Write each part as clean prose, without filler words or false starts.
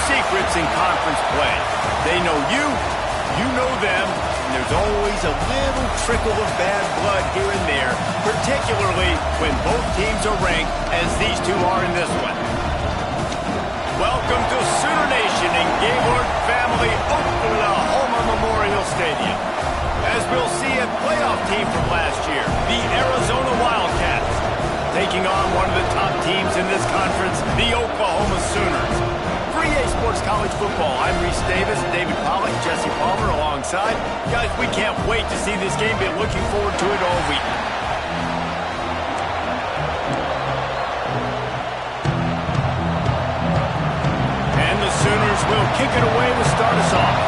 Secrets in conference play. They know you, you know them, and there's always a little trickle of bad blood here and there, particularly when both teams are ranked as these two are in this one. Welcome to Sooner Nation in Gaylord Family Oklahoma Memorial Stadium. As we'll see a playoff team from last year, the Arizona Wildcats, taking on one of the top teams in this conference, the Oklahoma Sooners. For EA Sports College Football, I'm Reese Davis, David Pollack, Jesse Palmer alongside. Guys, we can't wait to see this game. Been looking forward to it all week. And the Sooners will kick it away to start us off.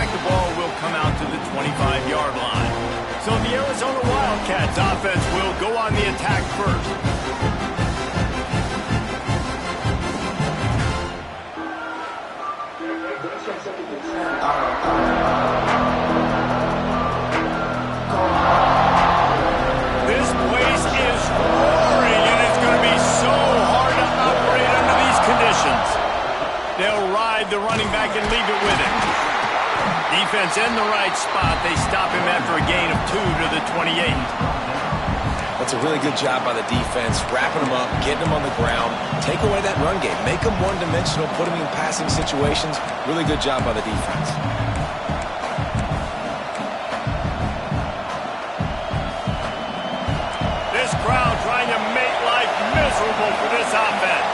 The ball will come out to the 25-yard line. So the Arizona Wildcats offense will go on the attack first. This place is roaring, and it's going to be so hard to operate under these conditions. They'll ride the running back and leave it with him. Defense in the right spot. They stop him after a gain of 2 to the 28. That's a really good job by the defense, wrapping him up, getting him on the ground, take away that run game, make him one-dimensional, put him in passing situations. Really good job by the defense. This crowd trying to make life miserable for this offense.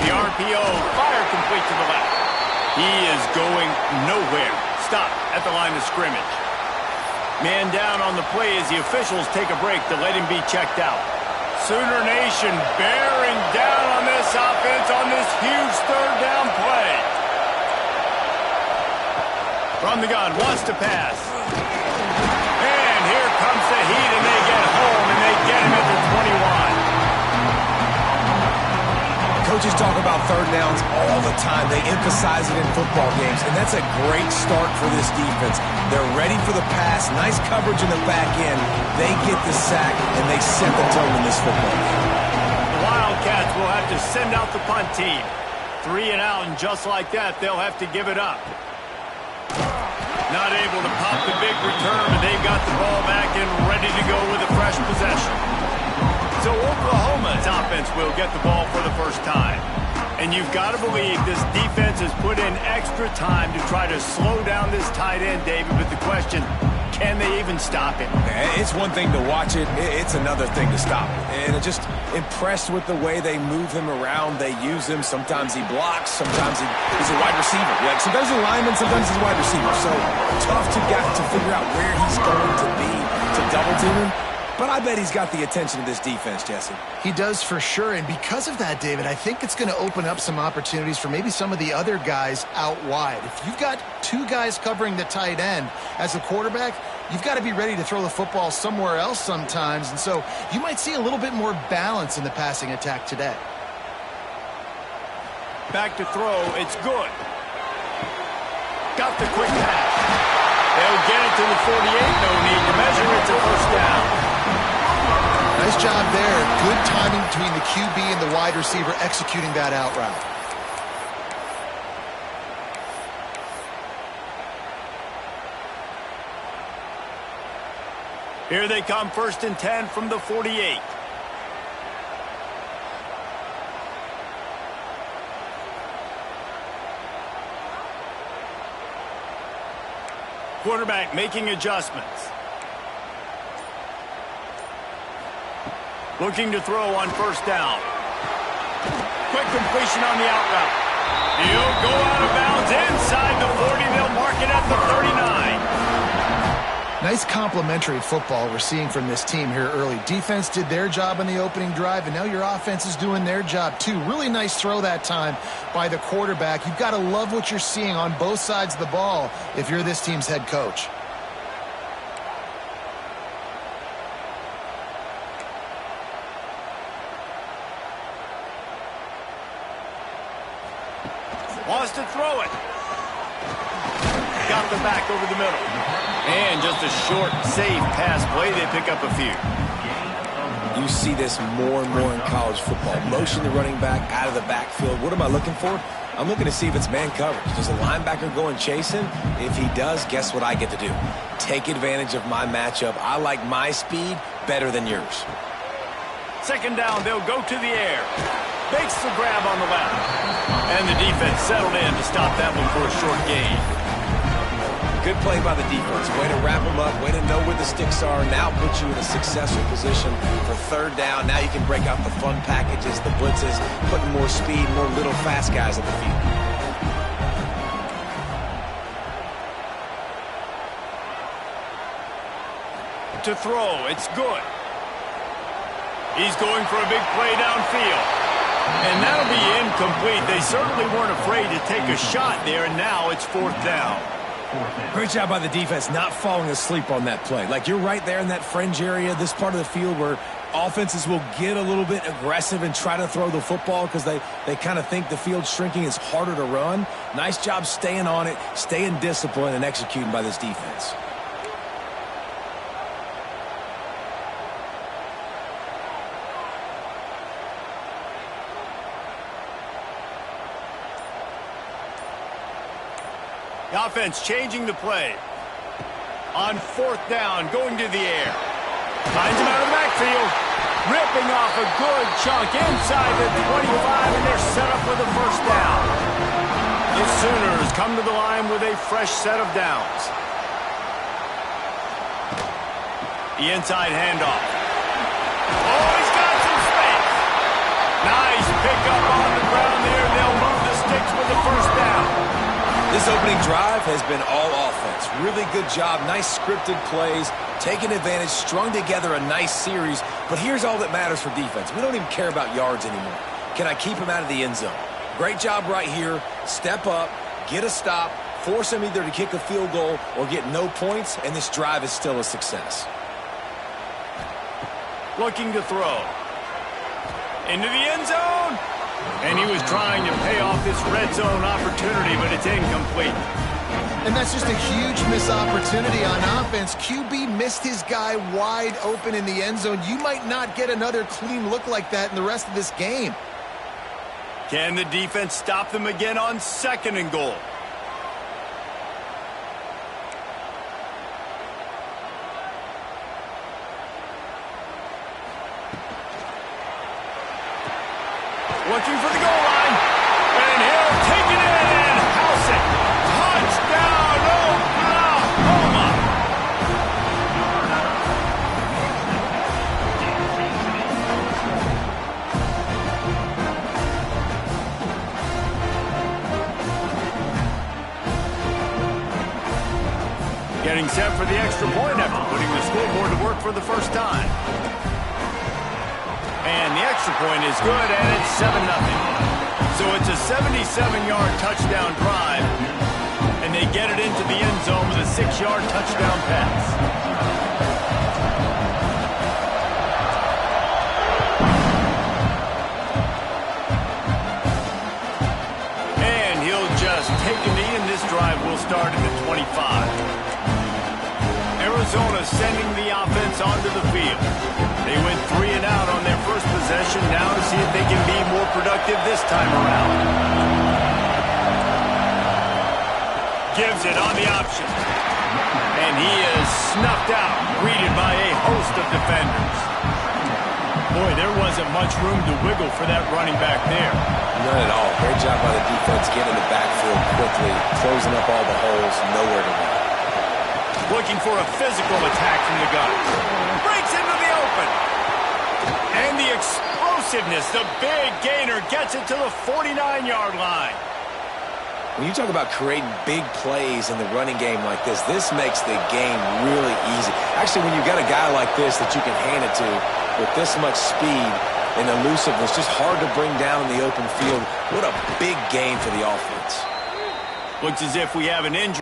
The RPO, fire complete to the left. He is going nowhere. Stop at the line of scrimmage. Man down on the play as the officials take a break to let him be checked out. Sooner Nation bearing down on this offense on this huge third down play. From the gun, wants to pass. And here comes the heat, and they get home, and they get him at the 21. Coaches talk about third downs all the time. They emphasize it in football games, and that's a great start for this defense. They're ready for the pass, nice coverage in the back end. They get the sack, and they set the tone in this football game. The Wildcats will have to send out the punt team. 3 and out, and just like that, they'll have to give it up. Not able to pop the big return, but they've got the ball back and ready to go with a fresh possession. So Oklahoma's offense will get the ball for the first time. And you've got to believe this defense has put in extra time to try to slow down this tight end, David. But the question, can they even stop him? It's one thing to watch it. It's another thing to stop it. And I'm just impressed with the way they move him around. They use him. Sometimes he blocks. Sometimes he's a wide receiver. Like sometimes he's a lineman. Sometimes he's a wide receiver. So tough to figure out where he's going to be to double team him. But I bet he's got the attention of this defense, Jesse. He does for sure, and because of that, David, I think it's going to open up some opportunities for maybe some of the other guys out wide. If you've got 2 guys covering the tight end as a quarterback, you've got to be ready to throw the football somewhere else sometimes, and so you might see a little bit more balance in the passing attack today. Back to throw. It's good. Got the quick pass. They'll get it to the 48. No need to measure. It's a first down. Nice job there. Good timing between the QB and the wide receiver executing that out route. Here they come, 1st and 10 from the 48. Quarterback making adjustments. Looking to throw on 1st down. Quick completion on the out route. He'll go out of bounds inside the 40. They'll mark it at the 39. Nice complementary football we're seeing from this team here early. Defense did their job on the opening drive, and now your offense is doing their job too. Really nice throw that time by the quarterback. You've got to love what you're seeing on both sides of the ball if you're this team's head coach. Wants to throw it. Got the back over the middle. And just a short, safe pass play. They pick up a few. You see this more and more in college football. Motion the running back out of the backfield. What am I looking for? I'm looking to see if it's man coverage. Does a linebacker go and chase him? If he does, guess what I get to do? Take advantage of my matchup. I like my speed better than yours. 2nd down, they'll go to the air. Makes the grab on the left. And the defense settled in to stop that one for a short gain. Good play by the defense. Way to wrap them up. Way to know where the sticks are. Now put you in a successful position for 3rd down. Now you can break out the fun packages, the blitzes, putting more speed, more little fast guys at the field. To throw, it's good. He's going for a big play downfield. And that'll be incomplete. They certainly weren't afraid to take a shot there, and now it's 4th down. Great job by the defense not falling asleep on that play. Like, you're right there in that fringe area, this part of the field where offenses will get a little bit aggressive and try to throw the football because they kind of think the field's shrinking. It's harder to run. Nice job staying on it, staying disciplined, and executing by this defense. The offense changing the play. On 4th down, going to the air. Finds him out of the backfield. Ripping off a good chunk inside the 25, and they're set up for the 1st down. The Sooners come to the line with a fresh set of downs. The inside handoff. Oh, he's got some space. Nice pickup on the ground there. They'll move the sticks for the 1st down. This opening drive has been all offense. Really good job. Nice scripted plays. Taking advantage. Strung together a nice series. But here's all that matters for defense. We don't even care about yards anymore. Can I keep him out of the end zone? Great job right here. Step up. Get a stop. Force him either to kick a field goal or get no points. And this drive is still a success. Looking to throw. Into the end zone. And he was trying to pay off this red zone opportunity, but it's incomplete. And that's just a huge missed opportunity on offense. QB missed his guy wide open in the end zone. You might not get another clean look like that in the rest of this game. Can the defense stop them again on 2nd and goal? Looking for the goal line. And he'll take it in and house it. Touchdown, Oklahoma. Getting set for the extra point after putting the scoreboard to work for the 1st time. And the extra point is good, and it's 7-0. So it's a 77-yard touchdown drive, and they get it into the end zone with a 6-yard touchdown pass. is sending the offense onto the field. They went 3 and out on their first possession. Now to see if they can be more productive this time around. Gives it on the option. And he is snuffed out, greeted by a host of defenders. Boy, there wasn't much room to wiggle for that running back there. None at all. Great job by the defense getting in the backfield quickly, closing up all the holes, nowhere to run. Looking for a physical attack from the gun. Breaks into the open. And the explosiveness, the big gainer, gets it to the 49-yard line. When you talk about creating big plays in the running game like this makes the game really easy. Actually, when you've got a guy like this that you can hand it to with this much speed and elusiveness, just hard to bring down in the open field. What a big game for the offense. Looks as if we have an injury.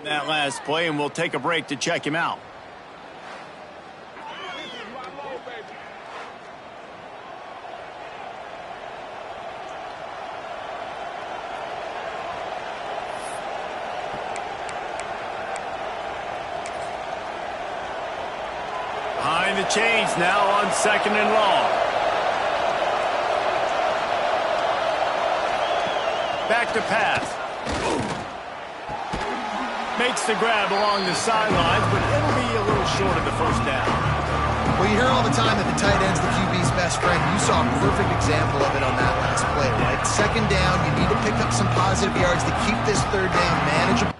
That last play, and we'll take a break to check him out. Behind the chains now on 2nd and long. Back to pass. Makes the grab along the sidelines, but it'll be a little short of the first down. Well, you hear all the time that the tight end's the QB's best friend. You saw a perfect example of it on that last play, right? 2nd down, you need to pick up some positive yards to keep this 3rd down manageable.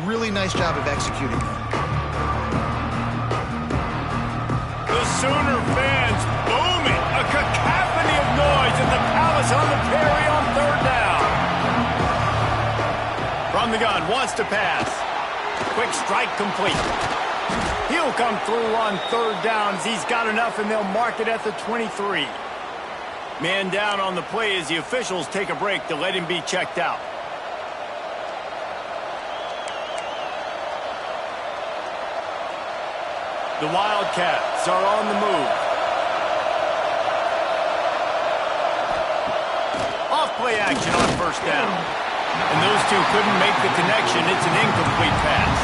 Really nice job of executing that. The Sooner fans booming. A cacophony of noise at the Palace on the Prairie on 3rd down. From the gun, wants to pass. Quick strike complete. He'll come through on 3rd downs. He's got enough, and they'll mark it at the 23. Man down on the play as the officials take a break to let him be checked out. The Wildcats are on the move. Off play action on 1st down. And those two couldn't make the connection. It's an incomplete pass.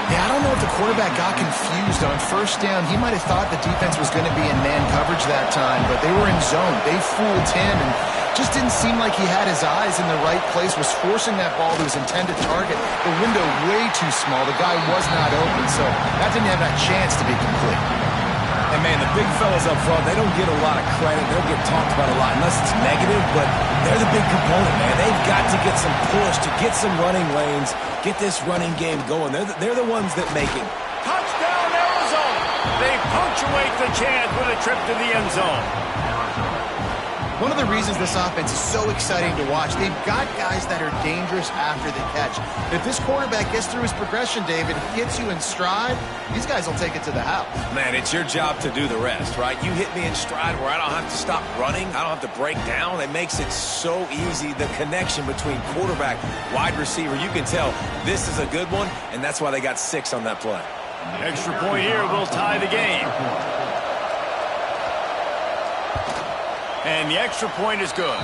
Yeah, I don't know if the quarterback got confused on first down. He might have thought the defense was going to be in man coverage that time, but they were in zone. They fooled him and just didn't seem like he had his eyes in the right place, was forcing that ball to his intended target. The window way too small. The guy was not open, so that didn't have that chance to be complete. And, man, the big fellas up front, they don't get a lot of credit. They don't get talked about a lot unless it's negative, but they're the big component, man. They've got to get some push, to get some running lanes, get this running game going. They're the ones that make it. Touchdown, Arizona! They punctuate the chance with a trip to the end zone. One of the reasons this offense is so exciting to watch, they've got guys that are dangerous after the catch. If this quarterback gets through his progression, David, he hits you in stride, these guys will take it to the house. Man, it's your job to do the rest, right? You hit me in stride where I don't have to stop running. I don't have to break down. It makes it so easy, the connection between quarterback, wide receiver. You can tell this is a good one, and that's why they got 6 on that play. Extra point here will tie the game. And the extra point is good.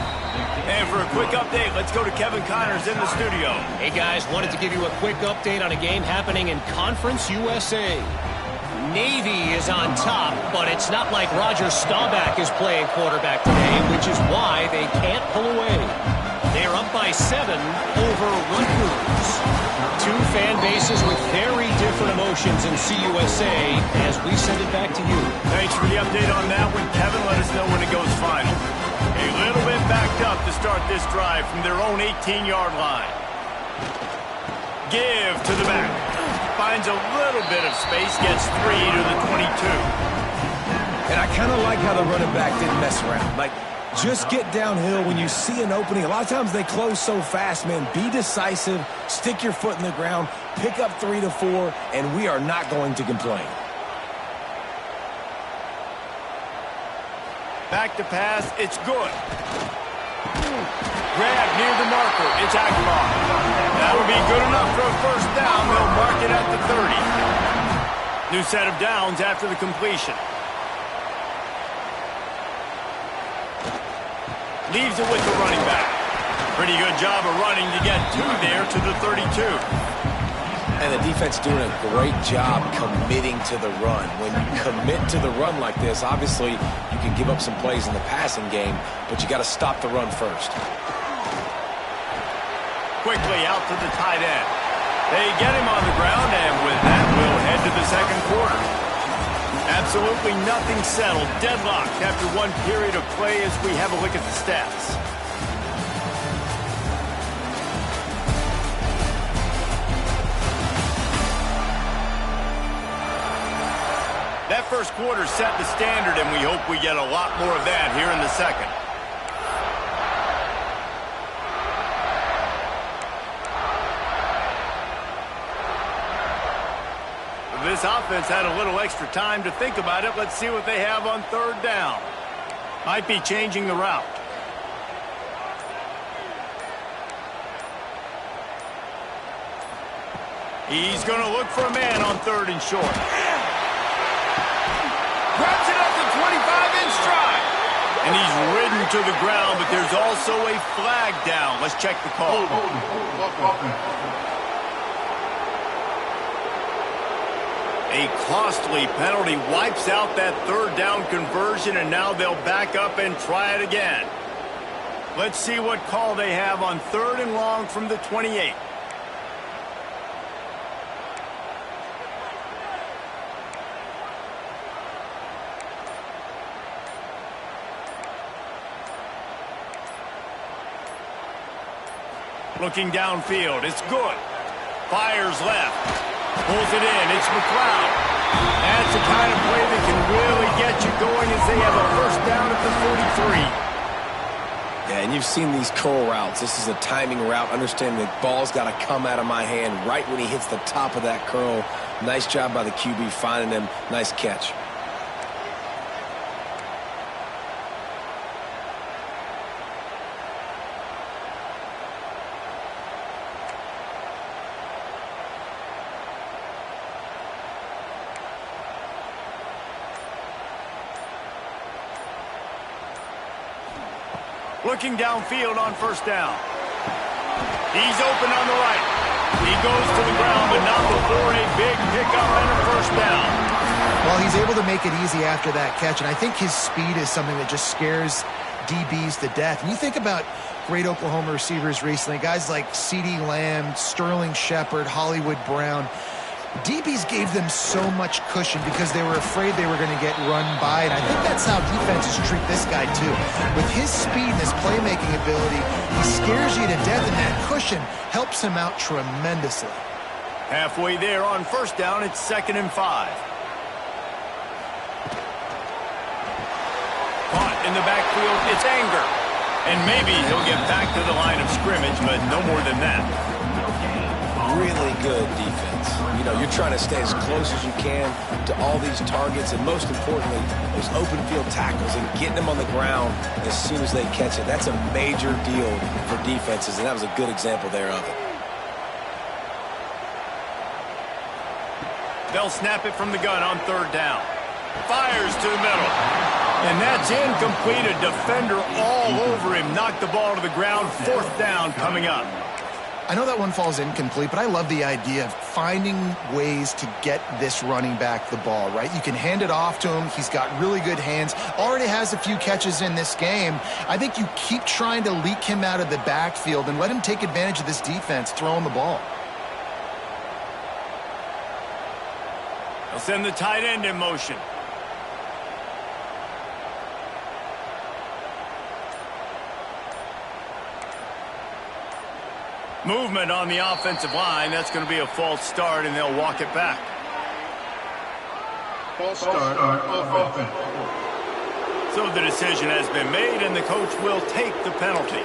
And for a quick update, let's go to Kevin Connors in the studio. Hey, guys, wanted to give you a quick update on a game happening in Conference USA. Navy is on top, but it's not like Roger Staubach is playing quarterback today, which is why they can't pull away. They're up by 7 over Rutgers. 2 fan bases with very different emotions in CUSA as we send it back to you. Thanks for the update on that one, Kevin. Let us know when it goes final. A little bit backed up to start this drive from their own 18-yard line. Give to the back. Finds a little bit of space, gets 3 to the 22. And I kind of like how the running back didn't mess around. Like, just get downhill when you see an opening. A lot of times they close so fast, man. Be decisive, stick your foot in the ground, pick up 3 to 4, and we are not going to complain. Back to pass, it's good. Grab near the marker, it's Aguilar. That would be good enough for a first down. They'll mark it at the 30. New set of downs after the completion. Leaves it with the running back. Pretty good job of running to get 2 there to the 32. And the defense doing a great job committing to the run. When you commit to the run like this, obviously you can give up some plays in the passing game, but you got to stop the run first. Quickly out to the tight end. They get him on the ground, and with that, we'll head to the second quarter. Absolutely nothing settled. Deadlocked after 1 period of play as we have a look at the stats. That first quarter set the standard, and we hope we get a lot more of that here in the second. This offense had a little extra time to think about it. Let's see what they have on 3rd down. Might be changing the route. He's going to look for a man on 3rd and short. Grabs it up to 25 in stride. And he's ridden to the ground, but there's also a flag down. Let's check the call. A costly penalty wipes out that 3rd down conversion, and now they'll back up and try it again. Let's see what call they have on 3rd and long from the 28. Looking downfield, it's good. Fires left. Pulls it in. It's McLeod. That's the kind of play that can really get you going as they have a first down at the 43. Yeah, and you've seen these curl routes. This is a timing route. Understanding the ball's got to come out of my hand right when he hits the top of that curl. Nice job by the QB finding him. Nice catch. Looking downfield on first down. He's open on the right. He goes to the ground, but not before a big pickup and a first down. Well, he's able to make it easy after that catch, and I think his speed is something that just scares DBs to death. And you think about great Oklahoma receivers recently, guys like CeeDee Lamb, Sterling Shepard, Hollywood Brown. DBs gave them so much cushion because they were afraid they were going to get run by, and I think that's how defenses treat this guy too. With his speed and his playmaking ability, he scares you to death, and that cushion helps him out tremendously. Halfway there on first down, it's 2nd and 5. Caught in the backfield, it's Anger. And maybe he'll get back to the line of scrimmage, but no more than that. Really good defense. You know, you're trying to stay as close as you can to all these targets, and most importantly, those open field tackles and getting them on the ground as soon as they catch it. That's a major deal for defenses, and that was a good example there of it. They'll snap it from the gun on 3rd down. Fires to the middle. And that's incomplete. A defender all over him. Knocked the ball to the ground. 4th down coming up. I know that one falls incomplete, but I love the idea of finding ways to get this running back the ball, right? You can hand it off to him. He's got really good hands. Already has a few catches in this game. I think you keep trying to leak him out of the backfield and let him take advantage of this defense throwing the ball. They'll send the tight end in motion. Movement on the offensive line. That's going to be a false start, and they'll walk it back. False start on offense. So the decision has been made, and the coach will take the penalty.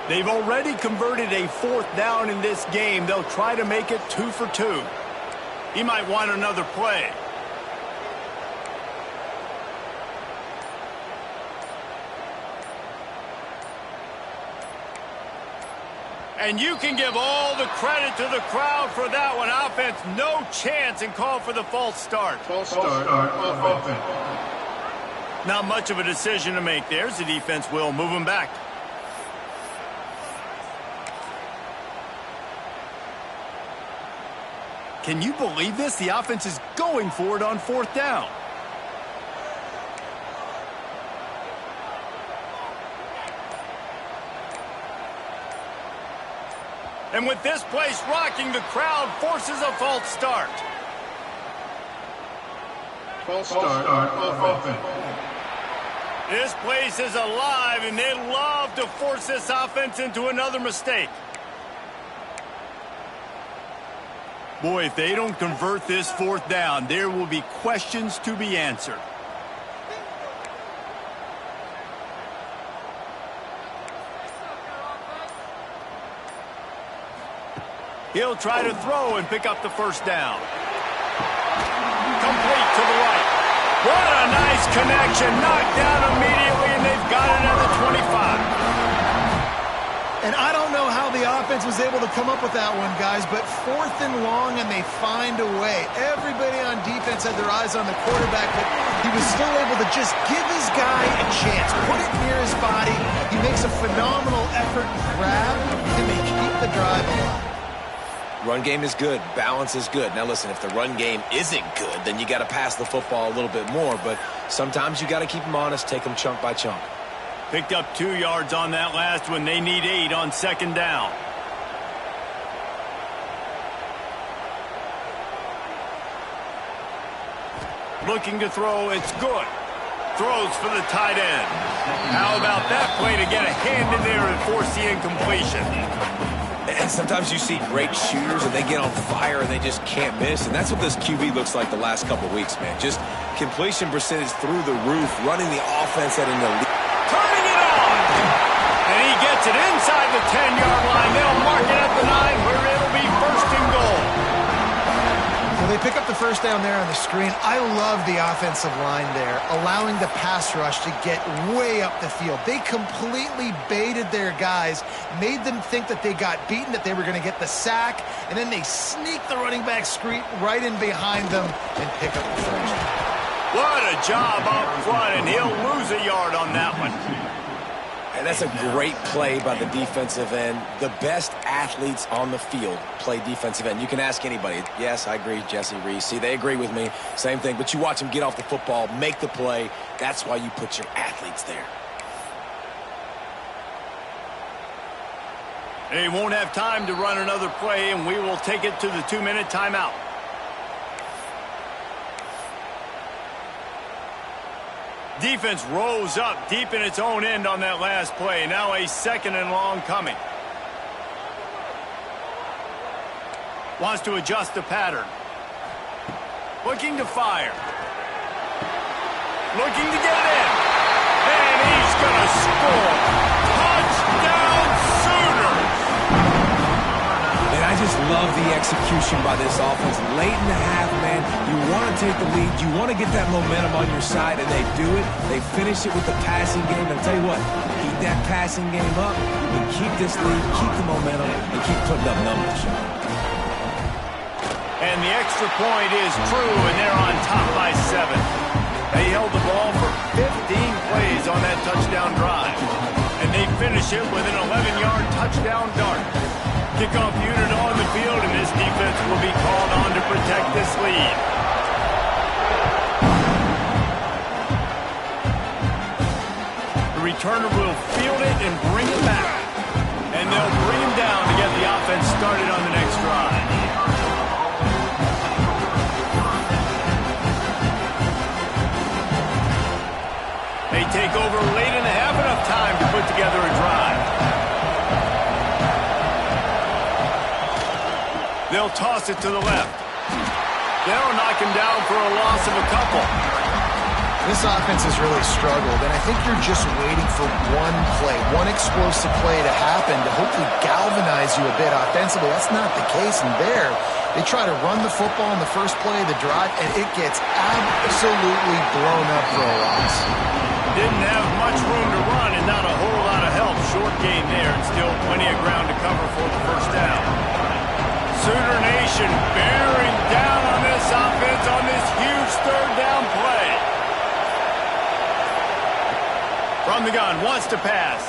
They've already converted a 4th down in this game. They'll try to make it 2 for 2. He might want another play. And you can give all the credit to the crowd for that one. Offense, no chance, and call for the false start. False start on offense. Not much of a decision to make there. The defense will move him back. Can you believe this? The offense is going for it on 4th down. And with this place rocking, the crowd forces a false start. False start on offense. This place is alive, and they love to force this offense into another mistake. Boy, if they don't convert this 4th down, there will be questions to be answered. He'll try to throw and pick up the first down. Complete to the right. What a nice connection. Knocked down immediately, and they've got it at the 25. And I don't know how the offense was able to come up with that one, guys, but 4th and long, and they find a way. Everybody on defense had their eyes on the quarterback, but he was still able to just give his guy a chance, put it near his body. He makes a phenomenal effort and grab, and they keep the drive alive. Run game is good. Balance is good. Now, listen, if the run game isn't good, then you got to pass the football a little bit more, but sometimes you got to keep them honest, take them chunk by chunk. Picked up 2 yards on that last one. They need 8 on 2nd down. Looking to throw. It's good. Throws for the tight end. How about that play to get a hand in there and force the incompletion? And sometimes you see great shooters and they get on fire and they just can't miss. And that's what this QB looks like the last couple of weeks, man. Just completion percentage through the roof, running the offense at an elite. Turning it on! And he gets it inside the 10-yard line. They'll mark it at the 9 where it'll be 1st and goal. Well, they pick up the first down there on the screen. I love the offensive line there, allowing the pass rush to get way up the field. They completely baited their guys, made them think that they got beaten, that they were going to get the sack, and then they sneak the running back screen right in behind them and pick up the first. What a job up front, and he'll lose a yard on that one. And That's a great play by the defensive end. The best athletes on the field play defensive end. You can ask anybody. Yes, I agree, Jesse Reese. See, they agree with me. Same thing. But you watch them get off the football, make the play. That's why you put your athletes there. They won't have time to run another play, and we will take it to the 2-minute timeout. Defense rose up deep in its own end on that last play. Now a 2nd and long coming. Wants to adjust the pattern. Looking to fire. Looking to get in. And he's going to score. Touchdown Sooners! And I just love the execution by this offense. Late in the half, man, you want to take the lead. You want to get that momentum on your side, and they do it. They finish it with the passing game. And I'll tell you what, keep that passing game up. You can keep this lead, keep the momentum, and keep putting up numbers. And the extra point is true, and they're on top by 7. They held the ball for 15 plays on that touchdown drive. And they finish it with an 11-yard touchdown dart. Kickoff unit on the field, and this defense will be called on to protect this lead. The returner will field it and bring it back. And they'll bring him down to get the offense started on the next drive. They take over late and have enough time to put together a drive. They'll toss it to the left. They'll knock him down for a loss of a couple. This offense has really struggled, and I think you're just waiting for one play, one explosive play to happen to hopefully galvanize you a bit offensively. That's not the case, and there, they try to run the football in the first play of the drive, and it gets absolutely blown up for a loss. Didn't have much room to run and not a whole lot of help. Short gain there, and still plenty of ground to cover for the first down. Sooner Nation bearing down on this offense on this huge 3rd down play. From the gun, wants to pass.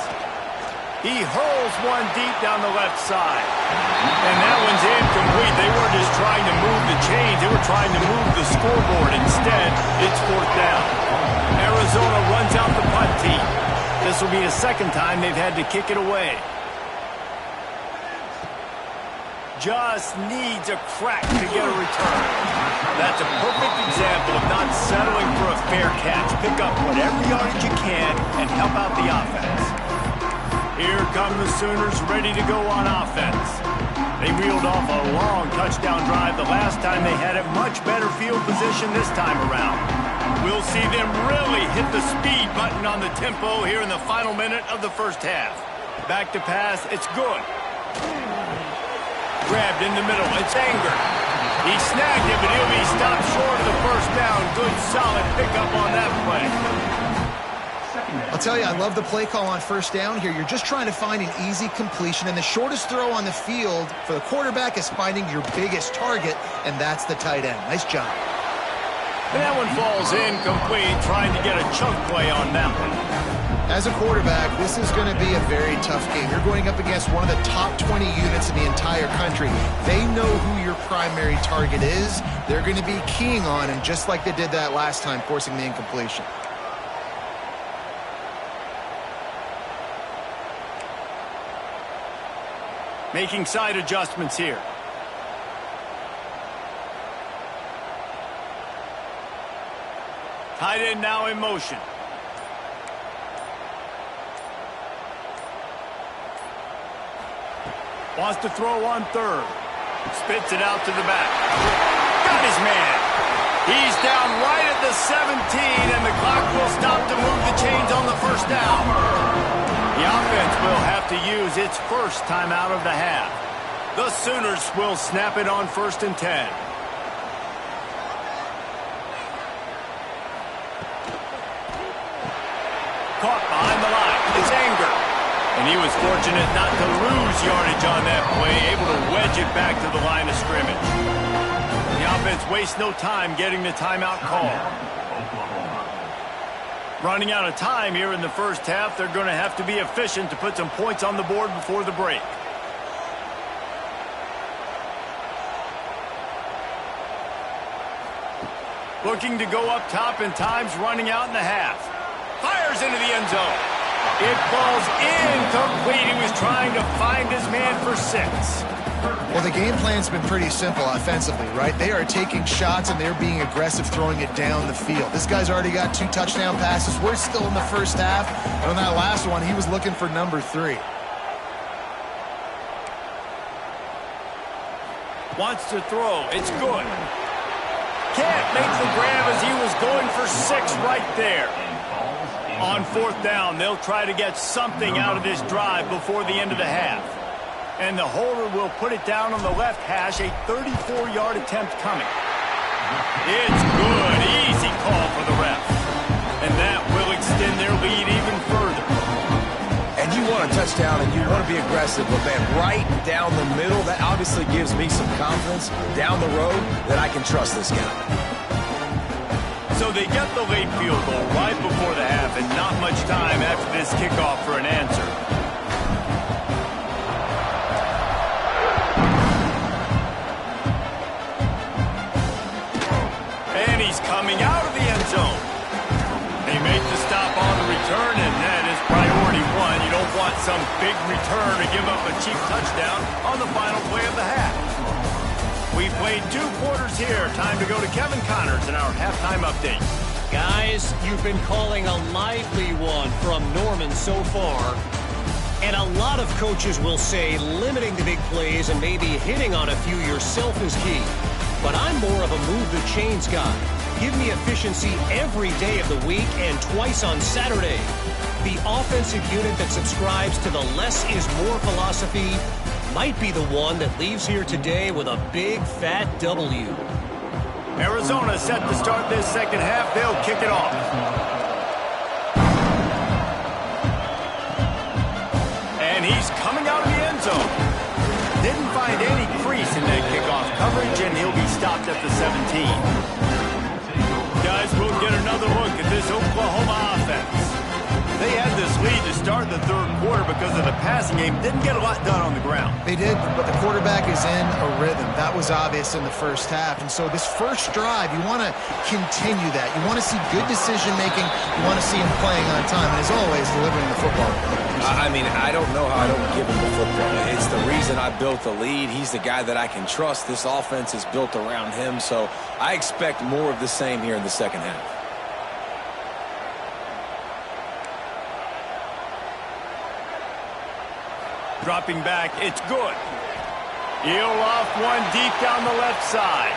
He hurls one deep down the left side. And that one's incomplete. They weren't just trying to move the chains. They were trying to move the scoreboard. Instead, it's 4th down. Arizona runs out the punt team. This will be the 2nd time they've had to kick it away. Just needs a crack to get a return. That's a perfect example of not settling for a fair catch. Pick up whatever yardage you can and help out the offense. Here come the Sooners ready to go on offense. They reeled off a long touchdown drive the last time they had it. Much better field position this time around. We'll see them really hit the speed button on the tempo here in the final minute of the first half. Back to pass, it's good. Grabbed in the middle, it's Anger. He snagged it, but he'll be stopped short of the first down. Good, solid pickup on that play. I'll tell you, I love the play call on 1st down here. You're just trying to find an easy completion, and the shortest throw on the field for the quarterback is finding your biggest target, and that's the tight end. Nice job. And that one falls incomplete, trying to get a chunk play on that one. As a quarterback, this is going to be a very tough game. You're going up against one of the top 20 units in the entire country. They know who your primary target is. They're going to be keying on him, just like they did that last time, forcing the incompletion. Making side adjustments here. Tight end now in motion. Wants to throw on 3rd. Spits it out to the back. Got his man. He's down right at the 17, and the clock will stop to move the chains on the 1st down. The offense will have to use its first timeout of the half. The Sooners will snap it on 1st and 10. Caught behind the line. It's Anger. And he was fortunate not to lose yardage on that play, able to wedge it back to the line of scrimmage. The offense wastes no time getting the timeout call. Running out of time here in the first half, they're going to have to be efficient to put some points on the board before the break. Looking to go up top, and time's running out in the half. Fires into the end zone. It falls incomplete. He was trying to find his man for 6. Well, the game plan's been pretty simple offensively, right? They are taking shots, and they're being aggressive, throwing it down the field. This guy's already got 2 touchdown passes. We're still in the first half. And on that last one, he was looking for number 3. Wants to throw. It's good. Can't make the grab as he was going for 6 right there. On 4th down, they'll try to get something out of this drive before the end of the half. And the holder will put it down on the left hash, a 34-yard attempt coming. It's good. Easy call for the ref. And that will extend their lead even further. And you want a touchdown and you want to be aggressive, but man, right down the middle, that obviously gives me some confidence down the road that I can trust this guy. So they get the late field goal right before the half, and not much time after this kickoff for an answer. And he's coming out of the end zone. They make the stop on the return, and that is priority 1. You don't want some big return to give up a cheap touchdown on the final play of the half. We've played 2 quarters here. Time to go to Kevin Connors in our halftime update. Guys, you've been calling a lively one from Norman so far. And a lot of coaches will say limiting the big plays and maybe hitting on a few yourself is key. But I'm more of a move the chains guy. Give me efficiency every day of the week and twice on Saturday. The offensive unit that subscribes to the less is more philosophy might be the one that leaves here today with a big fat W. Arizona set to start this second half. They'll kick it off. And he's coming out of the end zone. Didn't find any crease in that kickoff coverage, and he'll be stopped at the 17. Guys, we'll get another look at this Oklahoma offense. They had this lead to start the 3rd quarter because of the passing game. Didn't get a lot done on the ground. They did, but the quarterback is in a rhythm. That was obvious in the first half. And so this first drive, you want to continue that. You want to see good decision-making. You want to see him playing on time. And as always, delivering the football. I mean, I don't know how I don't give him the football. It's the reason I built the lead. He's the guy that I can trust. This offense is built around him. So I expect more of the same here in the second half. Dropping back, it's good. He'll off one deep down the left side.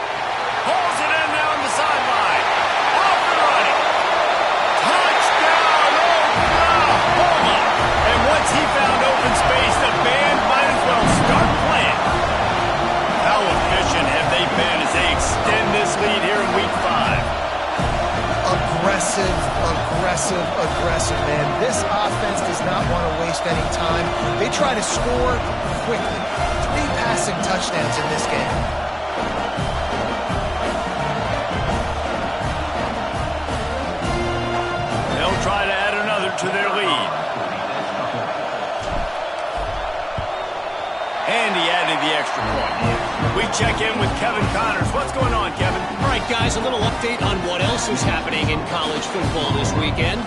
Pulls it in down the sideline. Off and running. Touchdown, Oklahoma! And once he found open space, the band might as well start playing. How efficient have they been as they extend this lead here in Week 5? Aggressive, man. This offense does not want to waste any time. They try to score quickly. 3 passing touchdowns in this game. They'll try to add another to their lead. And he added the extra point. We check in with Kevin Connors. What's going on, Kevin? All right, guys, a little update on what else is happening in college football this weekend.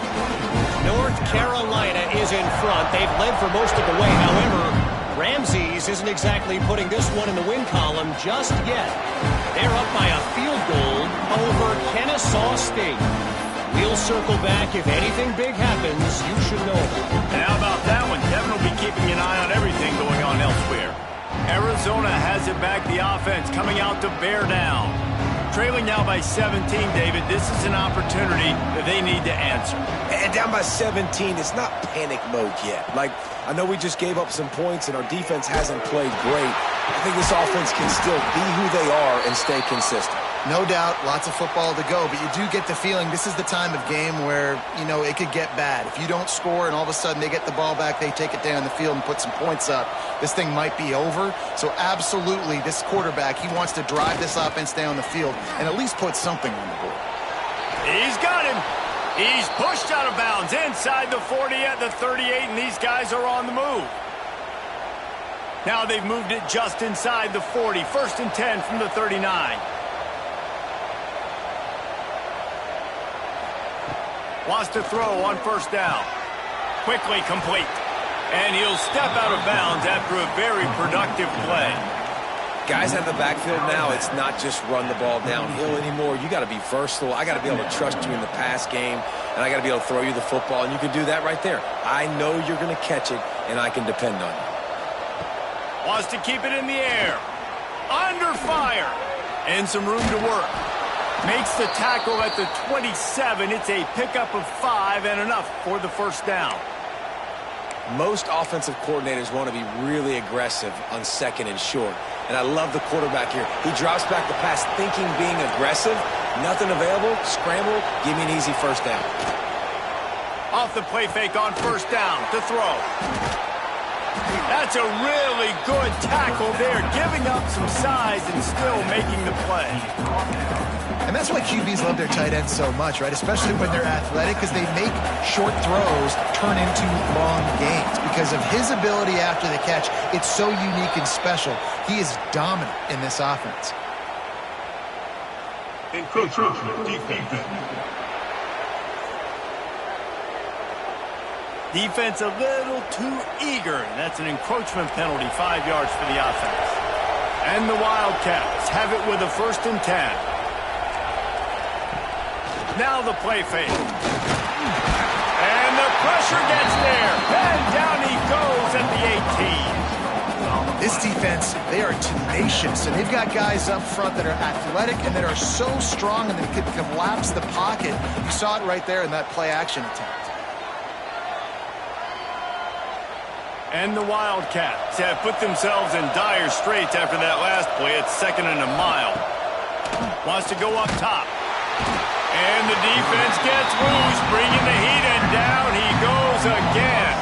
North Carolina is in front. They've led for most of the way. However, Ramses isn't exactly putting this one in the win column just yet. They're up by a field goal over Kennesaw State. We'll circle back. If anything big happens, you should know about it. And how about that one? Kevin will be keeping an eye on everything going on elsewhere. Arizona has it back. The offense coming out to bear down. Trailing now by 17, David. This is an opportunity that they need to answer. And down by 17, it's not panic mode yet. Like, I know we just gave up some points and our defense hasn't played great. I think this offense can still be who they are and stay consistent. No doubt, lots of football to go, but you do get the feeling this is the time of game where, you know, it could get bad. If you don't score and all of a sudden they get the ball back, they take it down the field and put some points up, this thing might be over. So absolutely, this quarterback, he wants to drive this offense down the field and at least put something on the board. He's got him. He's pushed out of bounds inside the 40 at the 38, and these guys are on the move. Now they've moved it just inside the 40. 1st and 10 from the 39. Wants to throw on 1st down. Quickly complete. And he'll step out of bounds after a very productive play. Guys out of the backfield now, it's not just run the ball downhill anymore. You got to be versatile. I got to be able to trust you in the pass game, and I got to be able to throw you the football, and you can do that right there. I know you're going to catch it, and I can depend on you. Wants to keep it in the air. Under fire. And some room to work. Makes the tackle at the 27. It's a pickup of 5 and enough for the 1st down. Most offensive coordinators want to be really aggressive on 2nd and short. And I love the quarterback here. He drops back the pass thinking being aggressive. Nothing available. Scramble. Give me an easy 1st down. Off the play fake on 1st down to throw. That's a really good tackle there. Giving up some size and still making the play. And that's why QBs love their tight ends so much, right? Especially when they're athletic, because they make short throws turn into long gains. Because of his ability after the catch, it's so unique and special. He is dominant in this offense. Encroachment defense. Defense a little too eager. That's an encroachment penalty, 5 yards for the offense. And the Wildcats have it with a 1st and 10. Now the play fake. And the pressure gets there. And down he goes at the 18. This defense, they are tenacious, and they've got guys up front that are athletic and that are so strong and they can collapse the pocket. You saw it right there in that play-action attempt. And the Wildcats have put themselves in dire straits after that last play. It's 2nd and a mile. Wants to go up top. And the defense gets loose, bringing the heat, and down he goes again.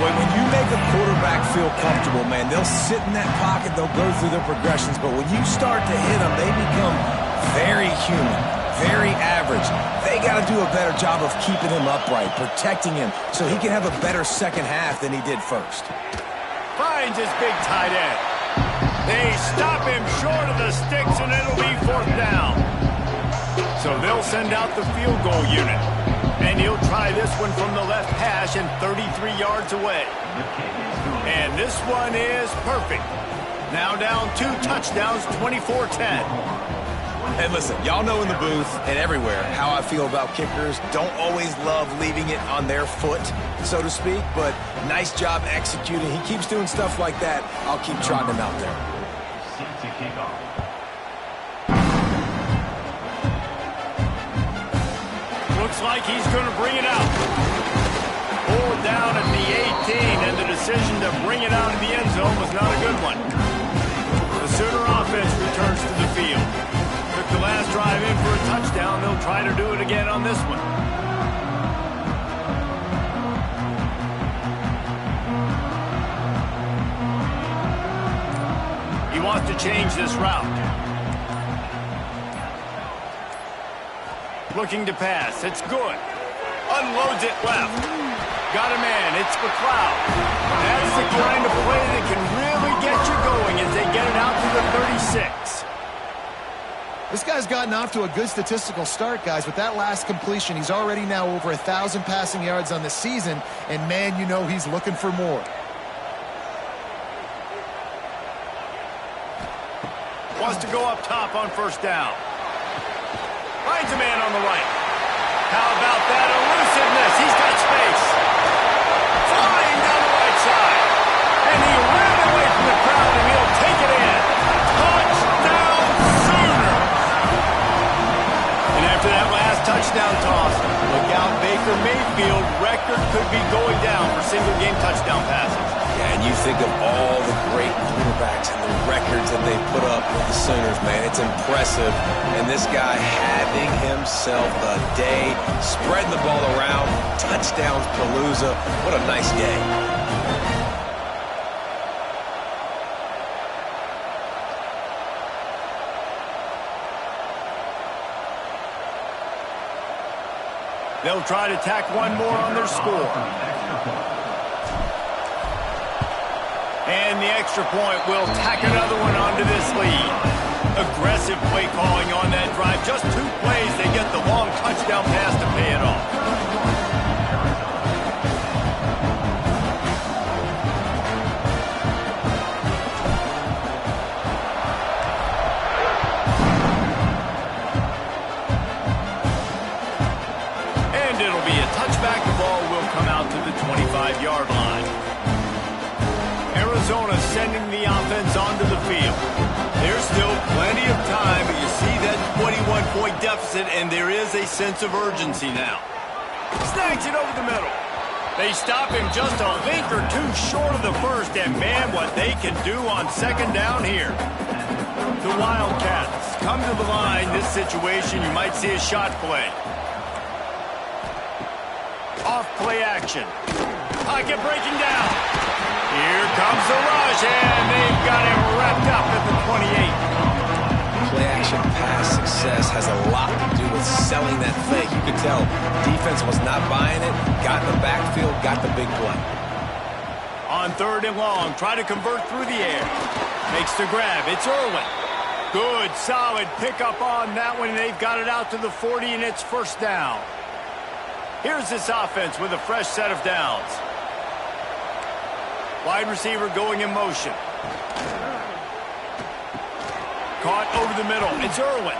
When you make a quarterback feel comfortable, man, they'll sit in that pocket, they'll go through their progressions, but when you start to hit them, they become very human, very average. They got to do a better job of keeping him upright, protecting him, so he can have a better 2nd half than he did 1st. Finds his big tight end. They stop him short of the sticks, and it'll be 4th down. So they'll send out the field goal unit. And he'll try this one from the left hash and 33 yards away. And this one is perfect. Now down 2 touchdowns, 24-10. And listen, y'all know in the booth and everywhere how I feel about kickers. Don't always love leaving it on their foot, so to speak, but nice job executing. He keeps doing stuff like that. I'll keep trotting him out there. Set to kick off. Looks like he's going to bring it out. Pulled down at the 18, and the decision to bring it out of the end zone was not a good one. The Sooner offense returns to the field. Took the last drive in for a touchdown. They'll try to do it again on this one. He wants to change this route. Looking to pass. It's good. Unloads it left. Got a man. It's McLeod. That's the kind of play that can really get you going as they get it out to the 36. This guy's gotten off to a good statistical start, guys. With that last completion, he's already now over 1,000 passing yards on the season, and man, you know he's looking for more. Wants to go up top on 1st down. Finds a man on the right. How about that elusiveness? He's got space. Flying down the right side. And he ran away from the crowd, and he'll take it in. Touchdown, Sooners! And after that last touchdown toss, look out, Baker Mayfield. Record could be going down for single-game touchdown passes. Yeah, and you think of all the great quarterbacks and the records that they put up with the Sooners, man. It's impressive. And this guy having himself a day, spreading the ball around, touchdowns Palooza. What a nice day. They'll try to tack one more on their score. And the extra point will tack another one onto this lead. Aggressive play calling on that drive. Just 2 plays, they get the long touchdown pass to pay it off. And it'll be a touchback. The ball will come out to the 25-yard line. Arizona sending the offense onto the field. There's still plenty of time, but you see that 21-point deficit, and there is a sense of urgency now. Snags it over the middle. They stop him just a link or two short of the first, and man, what they can do on second down here. The Wildcats come to the line. This situation, you might see a shot play. Off play action. Pocket breaking down. Here comes the rush, and they've got him wrapped up at the 28. Play-action pass success has a lot to do with selling that fake. You could tell defense was not buying it, got in the backfield, got the big play. On 3rd and long, try to convert through the air. Makes the grab. It's Irwin. Good, solid pickup on that one. They've got it out to the 40, and it's first down. Here's this offense with a fresh set of downs. Wide receiver going in motion. Caught over the middle. It's Irwin.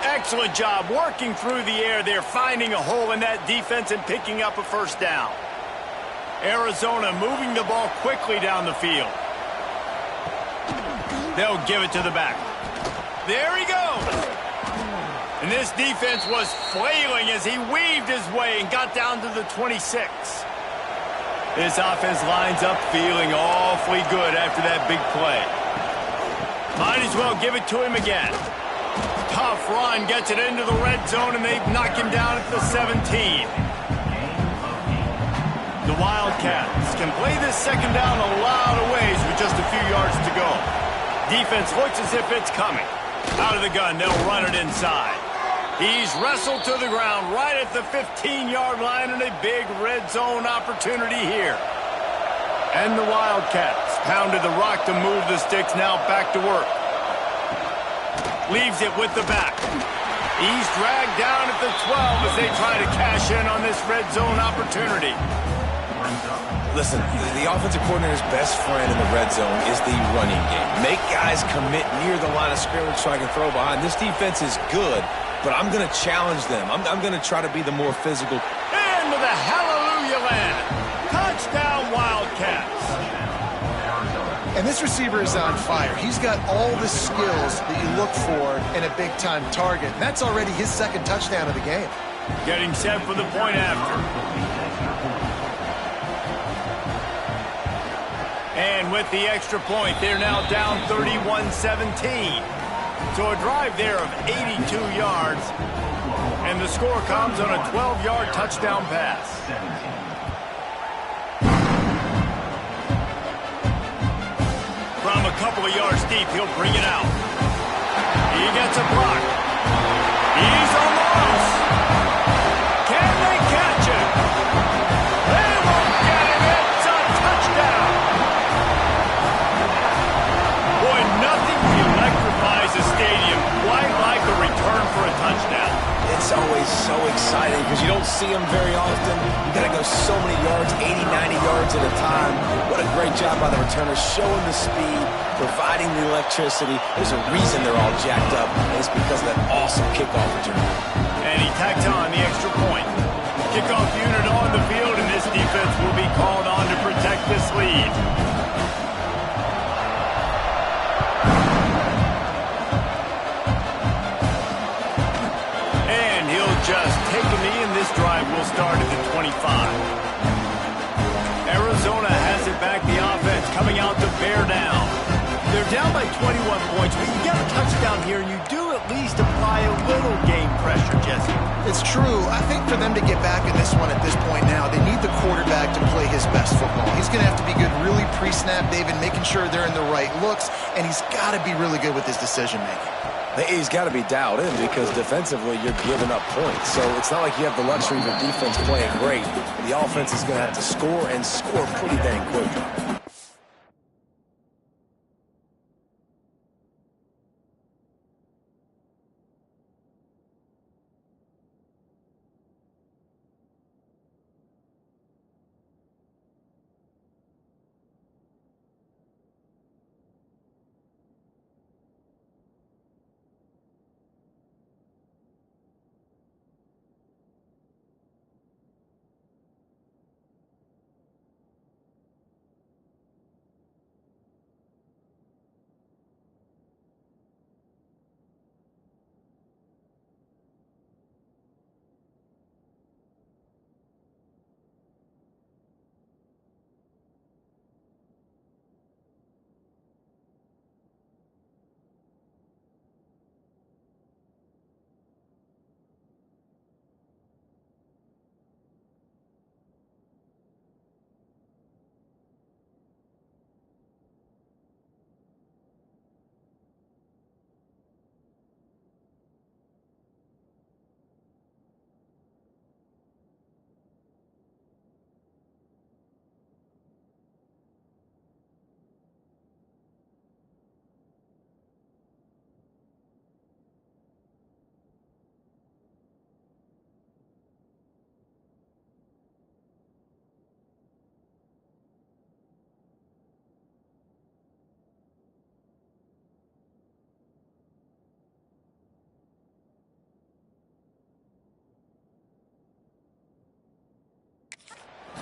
Excellent job working through the air there, finding a hole in that defense and picking up a first down. Arizona moving the ball quickly down the field. They'll give it to the back. There he goes. And this defense was flailing as he weaved his way and got down to the 26. This offense lines up feeling awfully good after that big play. Might as well give it to him again. Tough run, gets it into the red zone, and they knock him down at the 17. The Wildcats can play this second down a lot of ways with just a few yards to go. Defense looks as if it's coming. Out of the gun, they'll run it inside. He's wrestled to the ground right at the 15-yard line, and a big red zone opportunity here. And the Wildcats pounded the rock to move the sticks, now back to work. Leaves it with the back. He's dragged down at the 12 as they try to cash in on this red zone opportunity. Listen, the offensive coordinator's best friend in the red zone is the running game. Make guys commit near the line of scrimmage so I can throw behind. This defense is good, but I'm going to challenge them. I'm going to try to be the more physical. Into the hallelujah land. Touchdown, Wildcats. And this receiver is on fire. He's got all the skills that you look for in a big-time target. And that's already his 2nd touchdown of the game. Getting set for the point after. And with the extra point, they're now down 31-17. So a drive there of 82 yards. And the score comes on a 12-yard touchdown pass. From a couple of yards deep, he'll bring it out. He gets a block. He's on the loose. Can they catch him? They won't get him. It's a touchdown. Boy, nothing electrifies a stadium quite like a return for a touchdown. It's always so exciting because you don't see them very often. You got to go so many yards, 80, 90 yards at a time. What a great job by the returners, showing the speed, providing the electricity. There's a reason they're all jacked up, and it's because of that awesome kickoff return. And he tacks on the extra point. Kickoff unit on the field, and this defense will be called on to protect this lead. Just take a knee, and this drive will start at the 25. Arizona has it back, the offense coming out to bear down. They're down by 20. 21 points, but you get a touchdown here, and you do at least apply a little game pressure, Jesse. It's true. I think for them to get back in this one at this point now, they need the quarterback to play his best football. He's going to have to be good really pre-snap, David, making sure they're in the right looks, and he's got to be really good with his decision-making. He's got to be dialed in because defensively you're giving up points. So it's not like you have the luxury of your defense playing great. The offense is going to have to score and score pretty dang quickly.